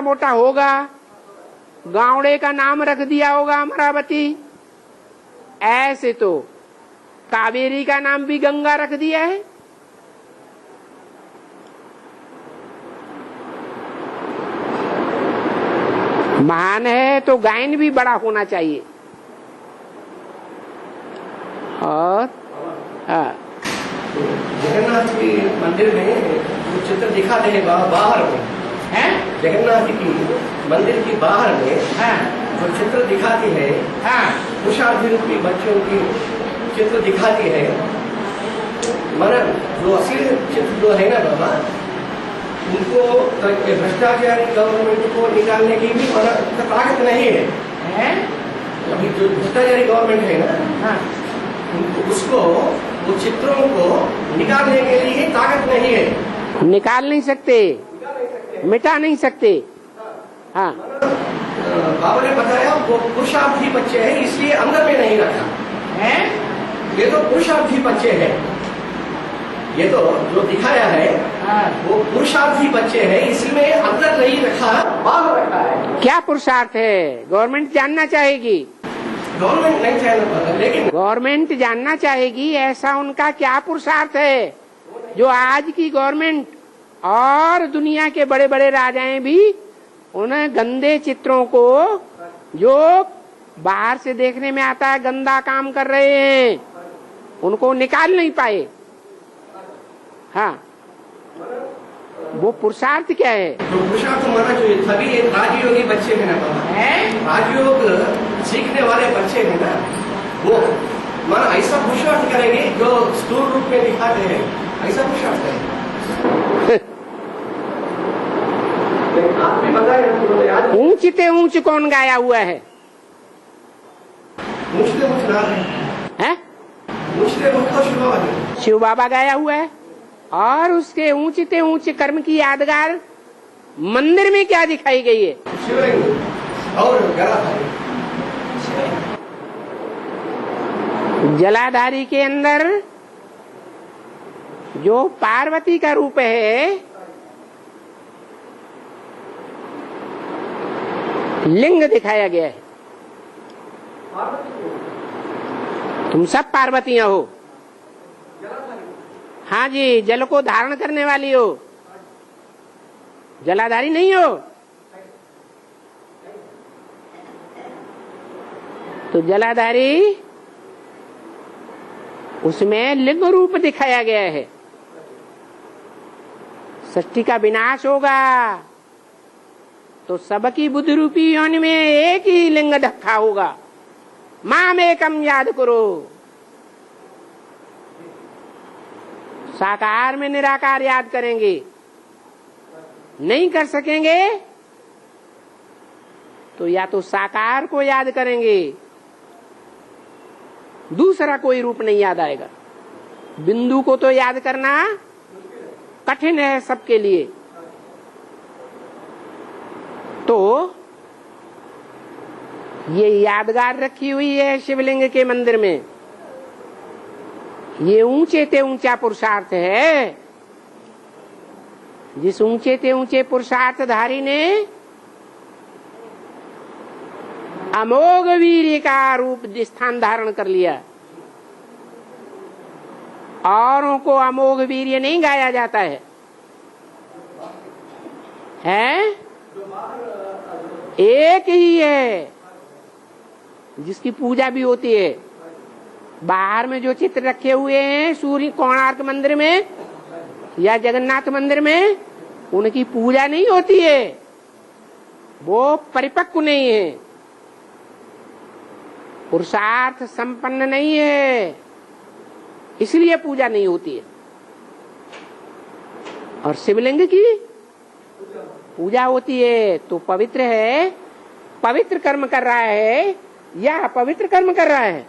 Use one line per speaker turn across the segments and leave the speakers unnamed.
मोटा होगा, गावड़े का नाम रख दिया होगा अमरावती। ऐसे तो कावेरी का नाम भी गंगा रख दिया है। महान है तो गायन भी बड़ा होना चाहिए। और
जगन्नाथ के मंदिर में वो चित्र दिखाते हैं बाहर में है, जगन्नाथ की मंदिर की बाहर में जो चित्र दिखाती है, पुरुषार्थी रूपी बच्चों की चित्र दिखाती है। माना जो असली चित्र जो है ना बाबा, उनको भ्रष्टाचारी गवर्नमेंट को निकालने की भी माना ताकत नहीं है। अभी जो भ्रष्टाचारी गवर्नमेंट है ना, उसको वो चित्रों को निकालने के लिए ताकत नहीं है।
निकाल नहीं सकते, मिटा नहीं सकते। हाँ,
बाबा ने बताया वो पुरुषार्थी बच्चे हैं, इसलिए अंदर में नहीं रखा है। ये तो पुरुषार्थी बच्चे हैं, ये तो जो दिखाया है वो पुरुषार्थी बच्चे हैं, इसमें अंदर नहीं रखा, बाहर रखा है।
क्या पुरुषार्थ है गवर्नमेंट जानना चाहेगी।
गवर्नमेंट नहीं चाहे, लेकिन
गवर्नमेंट जानना चाहेगी ऐसा उनका क्या पुरुषार्थ है जो आज की गवर्नमेंट और दुनिया के बड़े बड़े राजाएं भी उन गंदे चित्रों को जो बाहर से देखने में आता है गंदा काम कर रहे हैं, उनको निकाल नहीं पाए। हाँ, वो पुरुषार्थ क्या है।
जो पुरुषार्थ माना जो सभी ये राजयोगी बच्चे हैं ना बाबा, राजयोग सीखने वाले बच्चे हैं ना, वो माना ऐसा पुरुषार्थ करेंगे जो स्थूल रूप में दिखाते हैं, ऐसा पुरुषार्थ करेंगे। आप भी बताए
ऊंचते ऊंच कौन गाया हुआ है।
ऊंचते ऊंच नाम है, ऊंचते ऊंच तो शिव बाबा है,
शिव बाबा गाया हुआ है। और उसके ऊंचते ऊंच कर्म की यादगार मंदिर में क्या दिखाई गई है।
शिवलिंग और
जलाधारी के अंदर जो पार्वती का रूप है, लिंग दिखाया गया है। तुम सब पार्वतियां हो। हाँ जी, जल को धारण करने वाली हो, जलाधारी नहीं हो। तो जलाधारी उसमें लिंग रूप दिखाया गया है। सृष्टि का विनाश होगा तो सबकी बुद्धि रूपी योनि में एक ही लिंग ढक्का होगा। माम एकम याद करो। साकार में निराकार याद करेंगे, नहीं कर सकेंगे तो या तो साकार को याद करेंगे, दूसरा कोई रूप नहीं याद आएगा। बिंदु को तो याद करना कठिन है सबके लिए। तो ये यादगार रखी हुई है शिवलिंग के मंदिर में। ये ऊंचे ते ऊंचा पुरुषार्थ है। जिस ऊंचे ते ऊंचे पुरुषार्थधारी ने अमोघ वीर्य का रूप स्थान धारण कर लिया। औरों को अमोघ वीर्य नहीं गाया जाता है, एक ही है जिसकी पूजा भी होती है। बाहर में जो चित्र रखे हुए हैं सूर्य कोणार्क मंदिर में या जगन्नाथ मंदिर में, उनकी पूजा नहीं होती है, वो परिपक्व नहीं है, पुरुषार्थ संपन्न नहीं है, इसलिए पूजा नहीं होती है। और शिवलिंग की पूजा होती है तो पवित्र है, पवित्र कर्म कर रहा है या अपवित्र कर्म कर रहा है,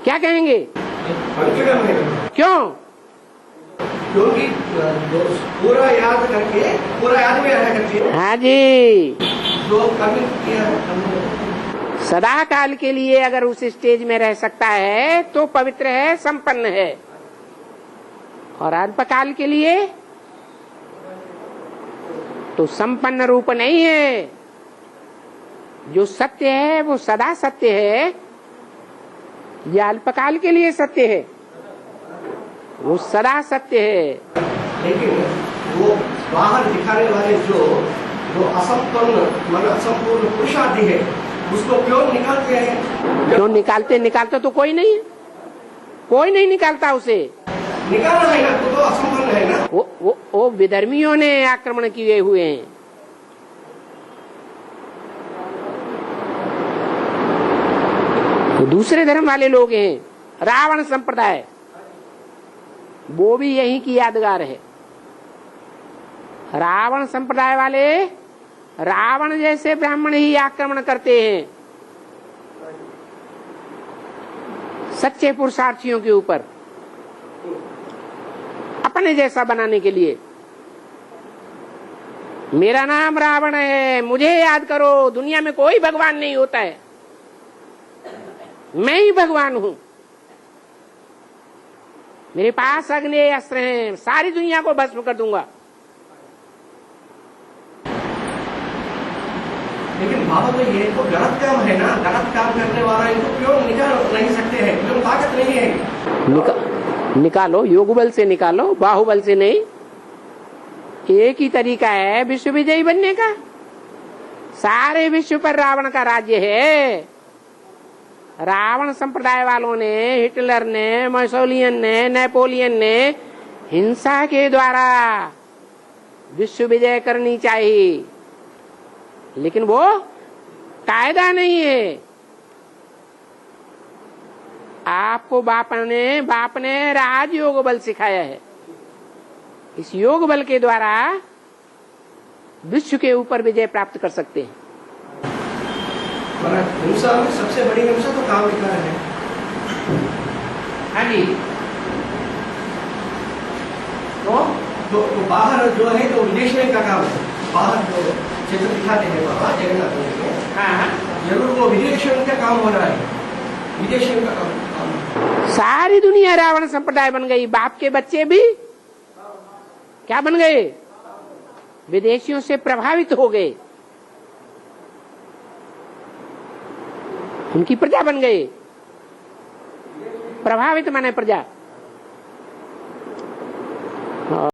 क्या कहेंगे। क्यों?
क्योंकि पूरा याद करके, पूरा याद में रहा करके।
हाँ जी,
जो कर्म किया
सदा काल के लिए अगर उस स्टेज में रह सकता है तो पवित्र है, संपन्न है। और अल्पकाल के लिए तो संपन्न रूप नहीं है। जो सत्य है वो सदा सत्य है या अल्पकाल के लिए सत्य है? वो सदा सत्य है।
लेकिन वो बाहर दिखाने वाले जो असंपन्न मतलब असंपूर्ण पुरुषार्थी है उसको क्यों निकालते हैं?
क्यों निकालते तो कोई नहीं है, कोई नहीं निकालता उसे।
निकालना है ना तो असंपन्न है ना।
वो विधर्मियों ने आक्रमण किए हुए हैं। तो दूसरे धर्म वाले लोग हैं, रावण संप्रदाय, वो भी यही की यादगार है। रावण संप्रदाय वाले रावण जैसे ब्राह्मण ही आक्रमण करते हैं सच्चे पुरुषार्थियों के ऊपर, अपने जैसा बनाने के लिए। मेरा नाम रावण है, मुझे याद करो, दुनिया में कोई भगवान नहीं होता है, मैं ही भगवान हूं, मेरे पास अग्नि अस्त्र हैं, सारी दुनिया को भस्म कर दूंगा।
लेकिन बाबा तो ये तो गलत काम है ना, गलत काम करने वाला इनको क्यों निकाल नहीं सकते हैं? क्यों ताकत नहीं है?
निकालो, योग बल से निकालो, बाहुबल से नहीं। एक ही तरीका है विश्व विजयी बनने का। सारे विश्व पर रावण का राज्य है। रावण संप्रदाय वालों ने, हिटलर ने, मुसोलियन ने, नेपोलियन ने हिंसा के द्वारा विश्व विजय करनी चाहिए, लेकिन वो कायदा नहीं है। आपको बाप ने राजयोग बल सिखाया है। इस योग बल के द्वारा विश्व के ऊपर विजय प्राप्त कर सकते हैं।
हिंसा में सबसे बड़ी हिंसा तो काम विकार है।
हाँ जी।
तो बाहर जो है तो विदेश में का काम है। बाहर जो चित्र दिखाते हैं बाबा जगन्नाथ में, हाँ, जरूर वो विदेश में का काम हो रहा है, विदेश में का काम।
सारी दुनिया रावण संप्रदाय बन गई। बाप के बच्चे भी क्या बन गए? विदेशियों से प्रभावित हो गए, उनकी प्रजा बन गए। प्रभावित माने प्रजा।